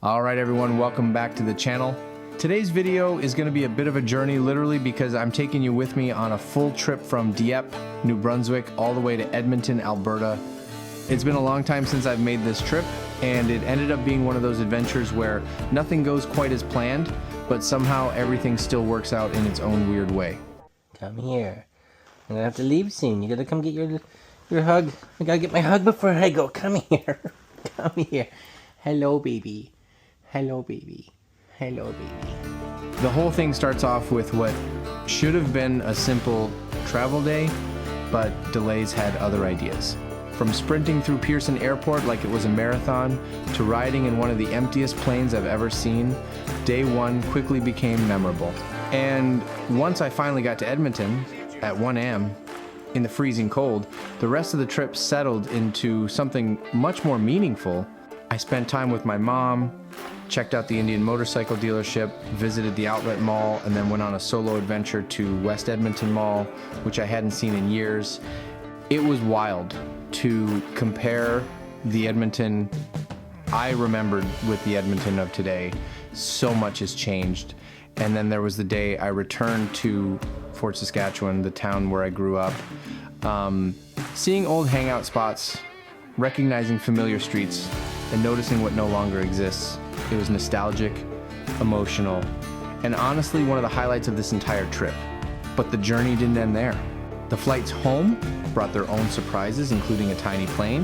Alright everyone, welcome back to the channel. Today's video is going to be a bit of a journey, literally, because I'm taking you with me on a full trip from Toope, New Brunswick, all the way to Edmonton, Alberta. It's been a long time since I've made this trip, and it ended up being one of those adventures where nothing goes quite as planned, but somehow everything still works out in its own weird way. Come here. I'm gonna have to leave soon. You gotta come get your hug. I gotta get my hug before I go. Come here. Come here. Hello, baby. Hello, baby. Hello, baby. The whole thing starts off with what should have been a simple travel day, but delays had other ideas. From sprinting through Pearson Airport like it was a marathon, to riding in one of the emptiest planes I've ever seen, day one quickly became memorable. And once I finally got to Edmonton at 1 a.m. in the freezing cold, the rest of the trip settled into something much more meaningful. I spent time with my mom, checked out the Indian motorcycle dealership, visited the outlet mall, and then went on a solo adventure to West Edmonton Mall, which I hadn't seen in years. It was wild to compare the Edmonton I remembered with the Edmonton of today. So much has changed. And then there was the day I returned to Fort Saskatchewan, the town where I grew up, seeing old hangout spots, recognizing familiar streets, and noticing what no longer exists. It was nostalgic, emotional, and honestly one of the highlights of this entire trip. But the journey didn't end there. The flights home brought their own surprises, including a tiny plane,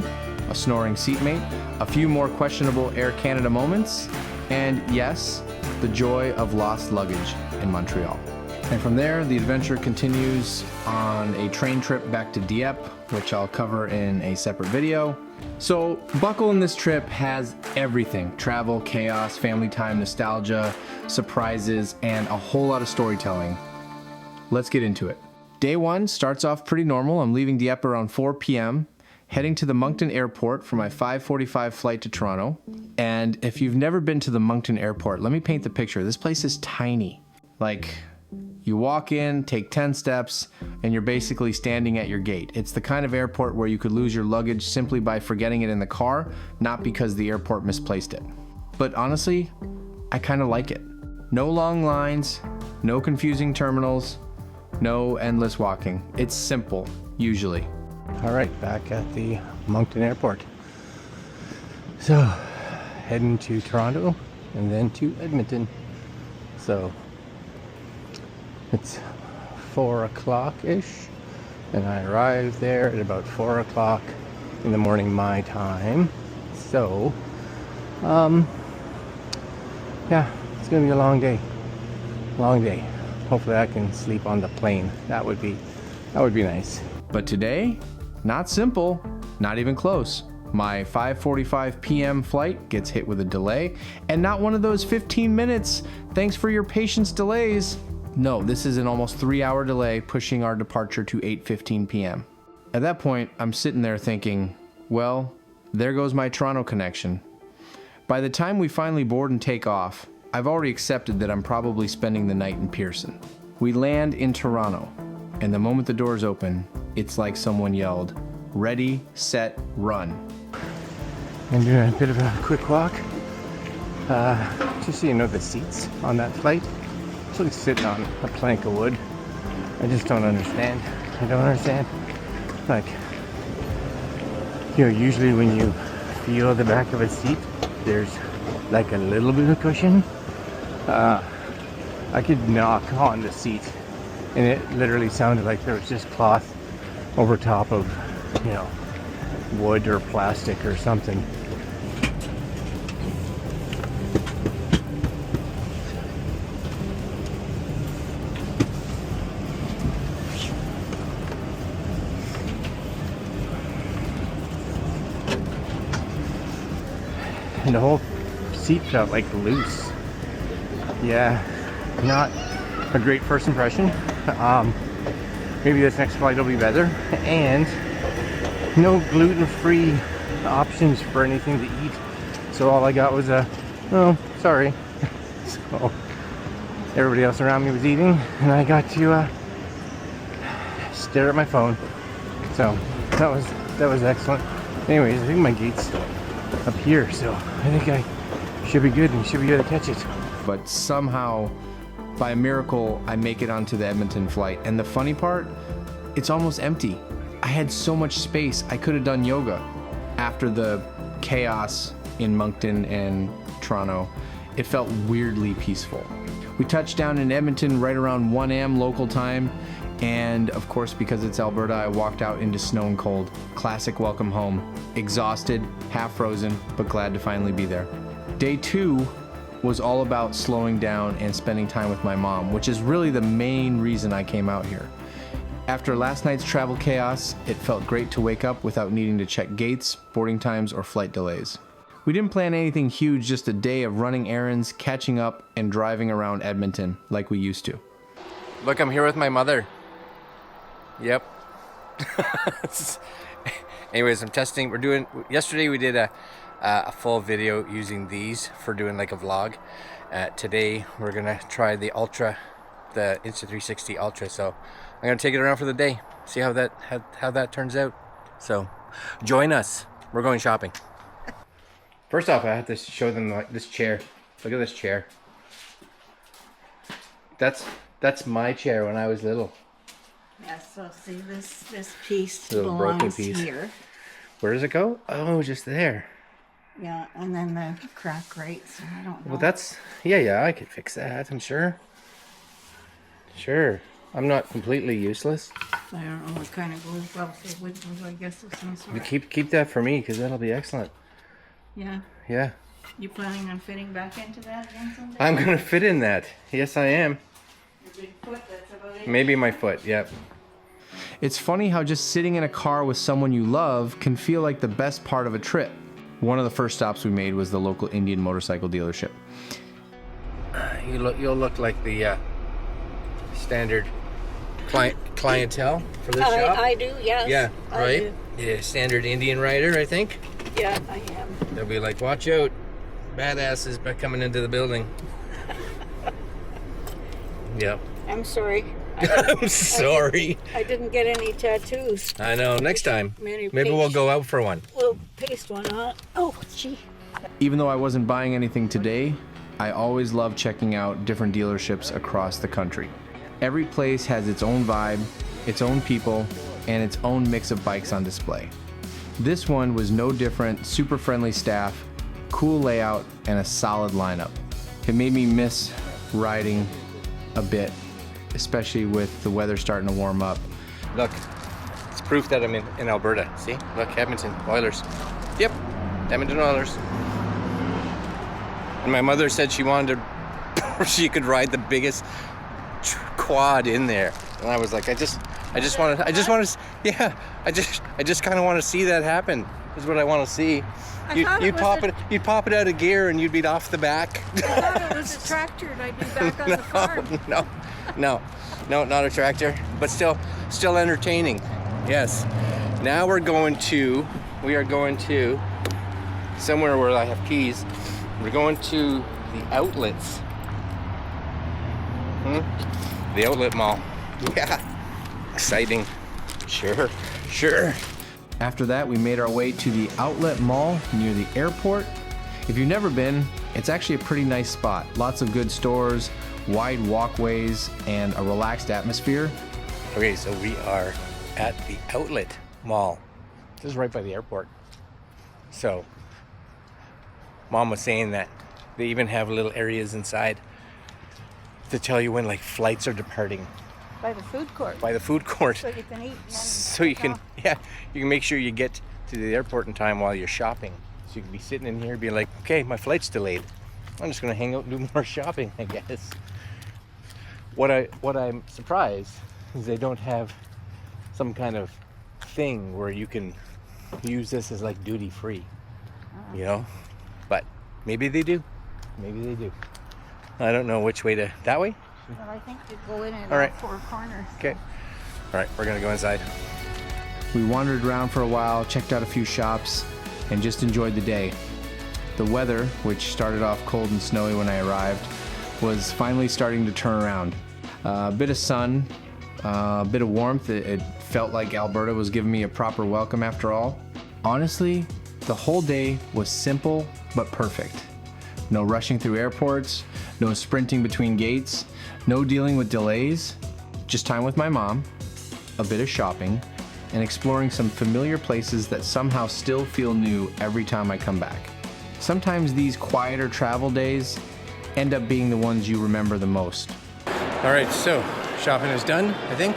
a snoring seatmate, a few more questionable Air Canada moments, and yes, the joy of lost luggage in Montreal. And from there, the adventure continues on a train trip back to Toope, which I'll cover in a separate video. So Buckle in this trip has everything: travel, chaos, family time, nostalgia, surprises, and a whole lot of storytelling. Let's get into it. Day one starts off pretty normal. I'm leaving Toope around 4 p.m., heading to the Moncton Airport for my 5:45 flight to Toronto. And if you've never been to the Moncton Airport, let me paint the picture. This place is tiny. Like, you walk in, take 10 steps, and you're basically standing at your gate. It's the kind of airport where you could lose your luggage simply by forgetting it in the car, not because the airport misplaced it. But honestly, I kind of like it. No long lines, no confusing terminals, no endless walking. It's simple, usually. All right, back at the Moncton Airport. So, heading to Toronto and then to Edmonton. So, it's 4 o'clock-ish, and I arrived there at about 4 o'clock in the morning my time. So, yeah, it's gonna be a long day. Long day. Hopefully I can sleep on the plane. That would be nice. But today, not simple, not even close. My 5:45 p.m. flight gets hit with a delay, and not one of those 15 minutes, thanks for your patience delays. No, this is an almost 3-hour delay, pushing our departure to 8:15 p.m. At that point, I'm sitting there thinking, well, there goes my Toronto connection. By the time we finally board and take off, I've already accepted that I'm probably spending the night in Pearson. We land in Toronto, and the moment the doors open, it's like someone yelled, "Ready, set, run." I'm doing a bit of a quick walk. Just so you know, the seats on that flight, it's like sitting on a plank of wood. I just don't understand. I don't understand. Like, you know, usually when you feel the back of a seat, there's like a little bit of cushion. I could knock on the seat, and it literally sounded like there was just cloth over top of, you know, wood or plastic or something. And the whole seat felt like loose. Yeah, not a great first impression. Maybe this next flight will be better. And no gluten-free options for anything to eat. So all I got was oh, sorry. So everybody else around me was eating, and I got to stare at my phone. So that was excellent. Anyways, I think my gate's up here, so I think I Should be good. You should be able to catch it. But somehow, by a miracle, I make it onto the Edmonton flight. And the funny part, it's almost empty. I had so much space, I could have done yoga. After the chaos in Moncton and Toronto, it felt weirdly peaceful. We touched down in Edmonton right around 1 a.m. local time. And of course, because it's Alberta, I walked out into snow and cold. Classic welcome home. Exhausted, half frozen, but glad to finally be there. Day 2 was all about slowing down and spending time with my mom, which is really the main reason I came out here. After last night's travel chaos, it felt great to wake up without needing to check gates, boarding times, or flight delays. We didn't plan anything huge, just a day of running errands, catching up, and driving around Edmonton like we used to. Look, I'm here with my mother. Yep. Anyways, I'm testing. Yesterday we did a full video using these for doing like a vlog. Today we're gonna try the Insta360 Ultra. So I'm gonna take it around for the day, see how that turns out. So join us. We're going shopping. First off, I have to show them like this chair. Look at this chair. That's my chair when I was little. Yeah, so see this piece Little broken belongs piece. here. Where does it go? Oh, just there. Yeah, and then the crack right, so I don't know. Well, that's, yeah, I could fix that, I'm sure. Sure. I'm not completely useless. I don't know what kind of glue, well, so wood glue, I guess of some sort. Keep that for me, because that'll be excellent. Yeah. Yeah. You planning on fitting back into that again someday? I'm going to fit in that. Yes, I am. Your big foot, that's about it. Maybe my foot, yep. It's funny how just sitting in a car with someone you love can feel like the best part of a trip. One of the first stops we made was the local Indian motorcycle dealership. You'll look like the standard clientele for this shop. I do, yes. Yeah, I right? do. Yeah, standard Indian rider, I think. Yeah, I am. They'll be like, watch out, badasses coming into the building. Yep. I'm sorry. I'm sorry. I didn't get any tattoos. I know. Next time, Maybe we'll go out for one. We'll paste one on. Oh, gee. Even though I wasn't buying anything today, I always love checking out different dealerships across the country. Every place has its own vibe, its own people, and its own mix of bikes on display. This one was no different. Super friendly staff, cool layout, and a solid lineup. It made me miss riding a bit, especially with the weather starting to warm up. Look, it's proof that I'm in Alberta. See? Look, Edmonton Oilers. Yep, Edmonton Oilers. And my mother said she wanted to, she could ride the biggest quad in there. And I was like, I just want to, yeah, I just kind of want to see that happen. Is what I want to see. You'd pop it out of gear and you'd be off the back. I thought it was a tractor and I'd be back on the farm. No, not a tractor, but still entertaining. Yes. Now we are going to somewhere where I have keys. We're going to the outlets. The outlet mall. Yeah. Exciting. Sure. After that, we made our way to the outlet mall near the airport. If you've never been, it's actually a pretty nice spot. Lots of good stores, wide walkways, and a relaxed atmosphere. Okay, so we are at the outlet mall. This is right by the airport. So, Mom was saying that they even have little areas inside to tell you when like flights are departing. By the food court. By the food court. So you can eat. So you can, yeah, you can make sure you get to the airport in time while you're shopping. So you can be sitting in here and be like, okay, my flight's delayed. I'm just gonna hang out and do more shopping, I guess. What I'm surprised is they don't have some kind of thing where you can use this as like duty free, you know? But maybe they do. I don't know which way to, that way? Well, I think you go in at all right. 4 corners. Okay. All right, we're gonna go inside. We wandered around for a while, checked out a few shops, and just enjoyed the day. The weather, which started off cold and snowy when I arrived, was finally starting to turn around. A bit of sun, a bit of warmth. It felt like Alberta was giving me a proper welcome after all. Honestly, the whole day was simple but perfect. No rushing through airports, no sprinting between gates, no dealing with delays, just time with my mom, a bit of shopping, and exploring some familiar places that somehow still feel new every time I come back. Sometimes these quieter travel days end up being the ones you remember the most. All right, so shopping is done, I think.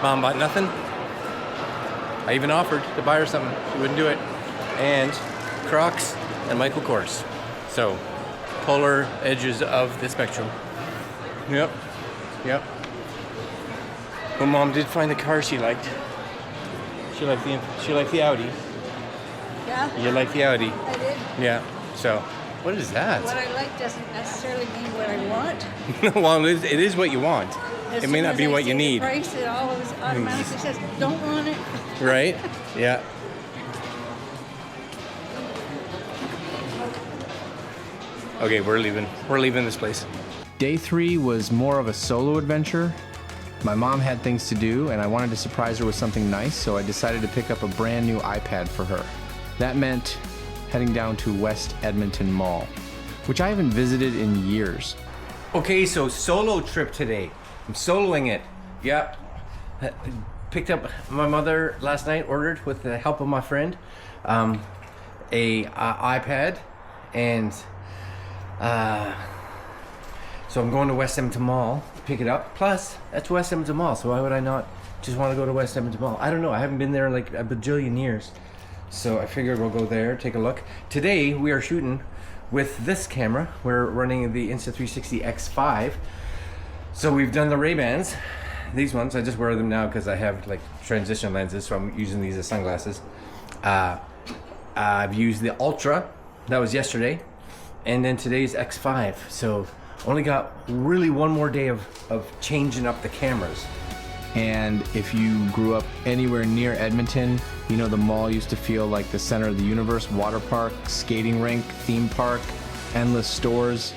Mom bought nothing. I even offered to buy her something. She wouldn't do it. And Crocs and Michael Kors. So, polar edges of the spectrum. Yep. But Mom did find the car she liked. She liked the Audi. Yeah, You like the Audi? I did. Yeah. So, what is that? What I like doesn't necessarily mean what I want. Well, it is what you want. As It may soon not as be I what see you the need. price, it always automatically says, don't want it. Right? Yeah. Okay, we're leaving. We're leaving this place. Day 3 was more of a solo adventure. My mom had things to do and I wanted to surprise her with something nice, so I decided to pick up a brand new iPad for her. That meant heading down to West Edmonton Mall, which I haven't visited in years. Okay, so solo trip today. I'm soloing it. Yep. Picked up my mother last night, ordered with the help of my friend, a iPad, and so I'm going to West Edmonton Mall to pick it up. Plus, that's West Edmonton Mall, so why would I not just want to go to West Edmonton Mall? I don't know. I haven't been there in like a bajillion years. So I figured we'll go there, take a look. Today, we are shooting with this camera. We're running the Insta360 X5. So we've done the Ray-Bans. These ones, I just wear them now because I have like transition lenses, so I'm using these as sunglasses. I've used the Ultra, that was yesterday. And then today's X5. So only got really one more day of changing up the cameras. And if you grew up anywhere near Edmonton, you know the mall used to feel like the center of the universe. Water park, skating rink, theme park, endless stores.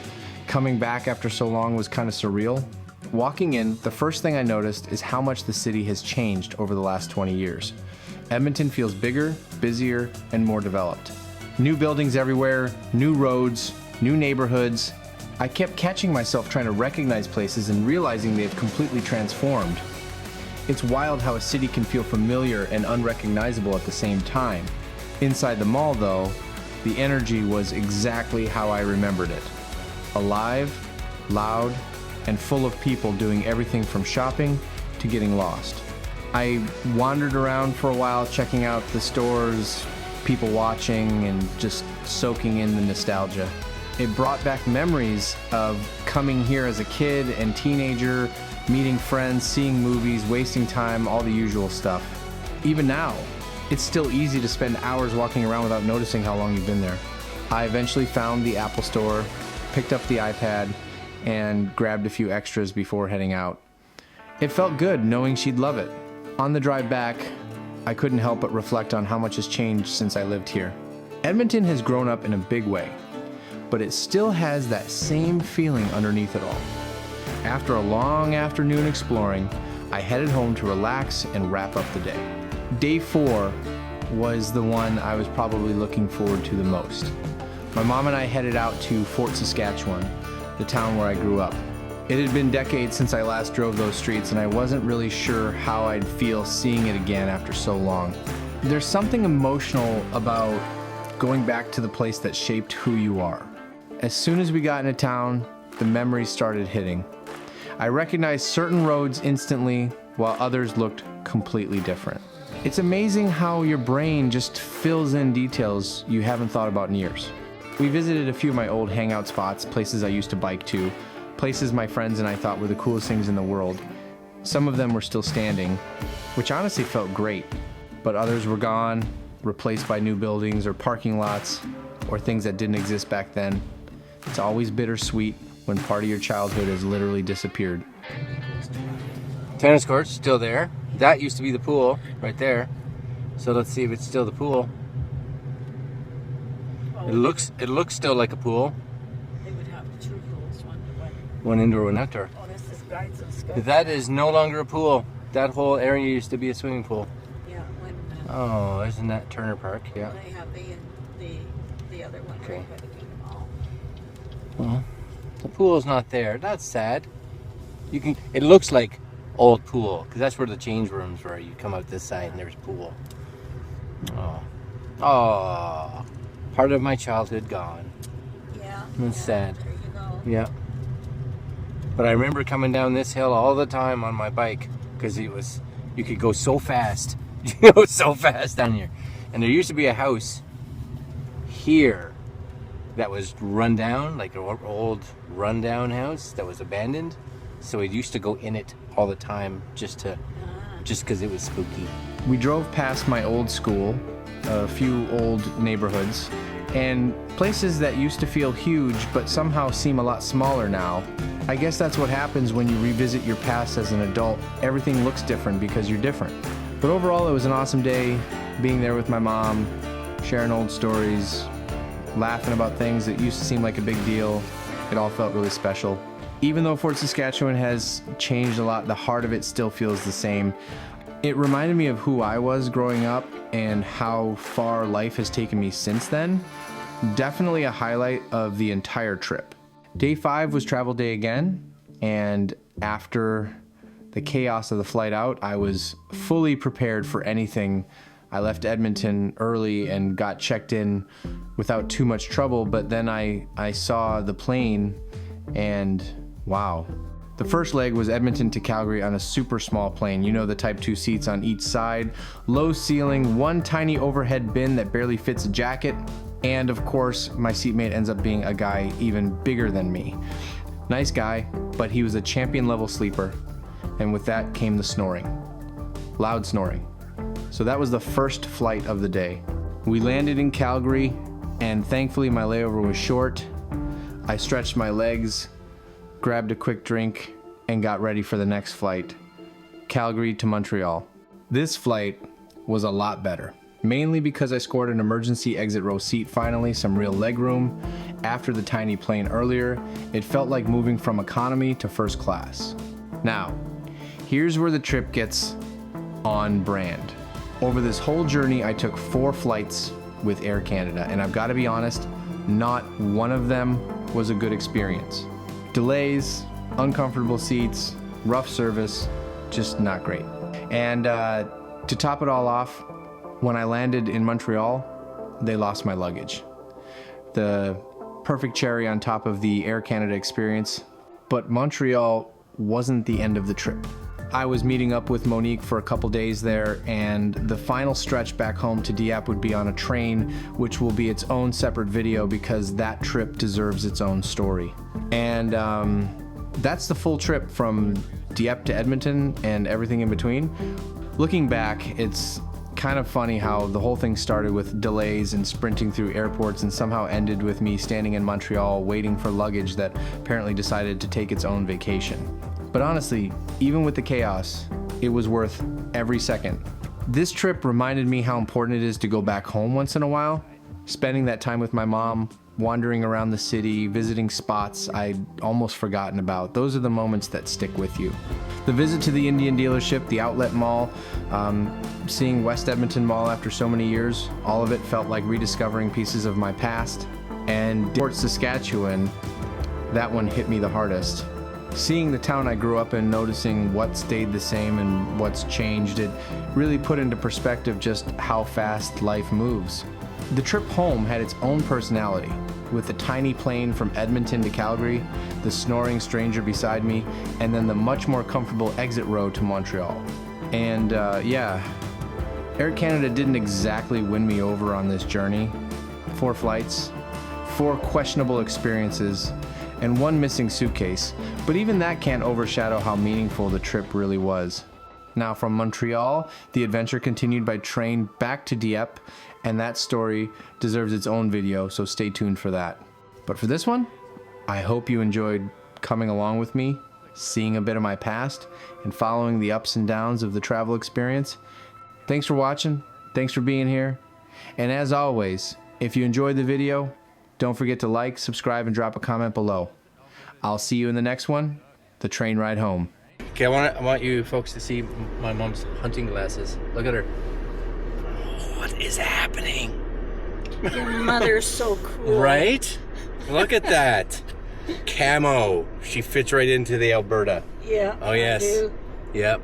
Coming back after so long was kind of surreal. Walking in, the first thing I noticed is how much the city has changed over the last 20 years. Edmonton feels bigger, busier, and more developed. New buildings everywhere, new roads, new neighborhoods. I kept catching myself trying to recognize places and realizing they've completely transformed. It's wild how a city can feel familiar and unrecognizable at the same time. Inside the mall, though, the energy was exactly how I remembered it. Alive, loud, and full of people doing everything from shopping to getting lost. I wandered around for a while, checking out the stores, people watching, and just soaking in the nostalgia. It brought back memories of coming here as a kid and teenager, meeting friends, seeing movies, wasting time, all the usual stuff. Even now, it's still easy to spend hours walking around without noticing how long you've been there. I eventually found the Apple Store, picked up the iPad, and grabbed a few extras before heading out. It felt good knowing she'd love it. On the drive back, I couldn't help but reflect on how much has changed since I lived here. Edmonton has grown up in a big way, but it still has that same feeling underneath it all. After a long afternoon exploring, I headed home to relax and wrap up the day. Day 4 was the one I was probably looking forward to the most. My mom and I headed out to Fort Saskatchewan, the town where I grew up. It had been decades since I last drove those streets, and I wasn't really sure how I'd feel seeing it again after so long. There's something emotional about going back to the place that shaped who you are. As soon as we got into town, the memories started hitting. I recognized certain roads instantly, while others looked completely different. It's amazing how your brain just fills in details you haven't thought about in years. We visited a few of my old hangout spots, places I used to bike to, places my friends and I thought were the coolest things in the world. Some of them were still standing, which honestly felt great, but others were gone, replaced by new buildings or parking lots, or things that didn't exist back then. It's always bittersweet when part of your childhood has literally disappeared. Tennis court's still there. That used to be the pool right there. So let's see if it's still the pool. It looks still like a pool. They would have two pools, One indoor, one outdoor. Oh, this is guides and stuff. That is no longer a pool. That whole area used to be a swimming pool. Yeah, when Oh, isn't that Turner Park? Yeah. they have the the other one Okay. right by the Kingdom Hall. Well, the pool's not there. That's sad. You can. It looks like old pool because that's where the change rooms were. You come out this side and there's pool. Oh, oh, part of my childhood gone. Yeah. That's sad. There you go. Yeah. But I remember coming down this hill all the time on my bike because you could go so fast. You go so fast down here. And there used to be a house here that was run down, like an old rundown house that was abandoned. So we used to go in it all the time just because it was spooky. We drove past my old school, a few old neighborhoods, and places that used to feel huge but somehow seem a lot smaller now. I guess that's what happens when you revisit your past as an adult. Everything looks different because you're different. But overall, it was an awesome day being there with my mom, sharing old stories, laughing about things that used to seem like a big deal. It all felt really special. Even though Fort Saskatchewan has changed a lot, the heart of it still feels the same. It reminded me of who I was growing up and how far life has taken me since then. Definitely a highlight of the entire trip. Day 5 was travel day again, and after the chaos of the flight out, I was fully prepared for anything. I left Edmonton early and got checked in without too much trouble, but then I saw the plane and wow. The first leg was Edmonton to Calgary on a super small plane. You know, the Type 2 seats on each side, low ceiling, one tiny overhead bin that barely fits a jacket, and of course, my seatmate ends up being a guy even bigger than me. Nice guy, but he was a champion level sleeper, and with that came the snoring. Loud snoring. So that was the first flight of the day. We landed in Calgary, and thankfully my layover was short. I stretched my legs, grabbed a quick drink, and got ready for the next flight, Calgary to Montreal. This flight was a lot better, mainly because I scored an emergency exit row seat finally, some real leg room. After the tiny plane earlier, it felt like moving from economy to first class. Now, here's where the trip gets on brand. Over this whole journey, I took 4 flights with Air Canada, and I've got to be honest, not one of them was a good experience. Delays, uncomfortable seats, rough service, just not great. And to top it all off, when I landed in Montreal, they lost my luggage. The perfect cherry on top of the Air Canada experience, but Montreal wasn't the end of the trip. I was meeting up with Monique for a couple days there, and the final stretch back home to Dieppe would be on a train, which will be its own separate video because that trip deserves its own story. And that's the full trip from Dieppe to Edmonton and everything in between. Looking back, it's kind of funny how the whole thing started with delays and sprinting through airports and somehow ended with me standing in Montreal waiting for luggage that apparently decided to take its own vacation. But honestly, even with the chaos, it was worth every second. This trip reminded me how important it is to go back home once in a while. Spending that time with my mom, wandering around the city, visiting spots I'd almost forgotten about. Those are the moments that stick with you. The visit to the Indian dealership, the outlet mall, seeing West Edmonton Mall after so many years, all of it felt like rediscovering pieces of my past. And Fort Saskatchewan, that one hit me the hardest. Seeing the town I grew up in, noticing what stayed the same and what's changed, it really put into perspective just how fast life moves. The trip home had its own personality, with the tiny plane from Edmonton to Calgary, the snoring stranger beside me, and then the much more comfortable exit row to Montreal. And yeah, Air Canada didn't exactly win me over on this journey. 4 flights, 4 questionable experiences, and 1 missing suitcase, but even that can't overshadow how meaningful the trip really was. Now from Montreal, the adventure continued by train back to Dieppe, and that story deserves its own video, so stay tuned for that. But for this one, I hope you enjoyed coming along with me, seeing a bit of my past, and following the ups and downs of the travel experience. Thanks for watching, thanks for being here, and as always, if you enjoyed the video, don't forget to like, subscribe, and drop a comment below. I'll see you in the next one, the train ride home. Okay, I want you folks to see my mom's hunting glasses. Look at her. What is happening? Your mother's so cool. Right? Look at that. Camo. She fits right into the Alberta. Yeah. Oh, yes. I do. Yep.